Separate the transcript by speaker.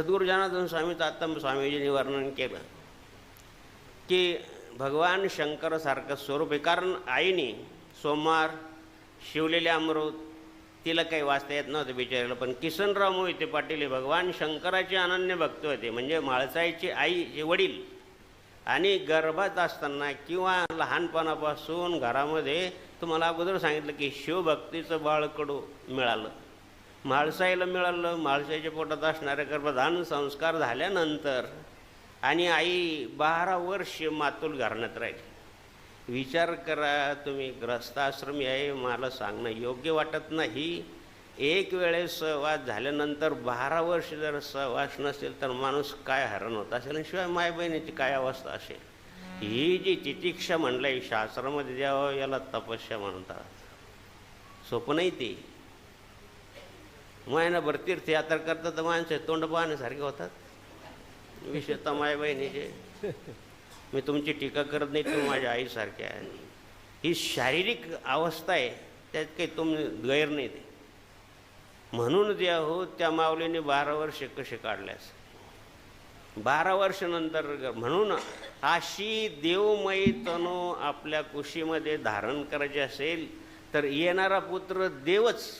Speaker 1: सद्गुरू जनार्दन स्वामीचं आत्ता स्वामीजींनी वर्णन केलं की भगवान शंकरासारखं स्वरूप आहे. कारण आईने सोमवार शिवलेले अमृत तिला काही वाचता येत नव्हतं बिचारायला, पण किसनराव मोहिते पाटील हे भगवान शंकराचे अनन्य भक्त होते. म्हणजे म्हाळसाईची आई जे वडील आणि गर्भात असताना किंवा लहानपणापासून घरामध्ये तुम्हाला अगोदर सांगितलं की शिवभक्तीचं बाळकडू मिळालं, म्हाळसाईला मिळालं. म्हाळसाईच्या पोटात असणारे गर्भधान संस्कार झाल्यानंतर आणि आई 12 वर्ष मातुल घराण्यात राहिली. विचार करा तुम्ही, ग्रस्ताश्रमी आहे, मला सांगणं योग्य वाटत नाही. एक वेळेस सहवास झाल्यानंतर 12 वर्ष जर सहवास नसेल तर माणूस काय हरण होत असेल, आणि शिवाय माय बहिणीची काय अवस्था असेल. ही जी तितिक्षा म्हणलंय शास्त्रामध्ये द्यावं, याला तपस्या म्हणतात. सोपं नाही ते. महिनाभर तीर्थयात्रा करतात तर माणसं तोंड पाहण्यासारखे होतात. विशेषतः माय बहिणीचे. मी तुमची टीका करत नाही, तुम्ही माझ्या आईसारखे आहे. ही शारीरिक अवस्था आहे, त्यात काही तुम्ही गैर नाही ते. म्हणून जे हो त्या माऊलीने 12 वर्ष कसे काढल्यास 12 वर्षानंतर. म्हणून अशी देवमयी तनू आपल्या कुशीमध्ये धारण करायची असेल तर येणारा पुत्र देवच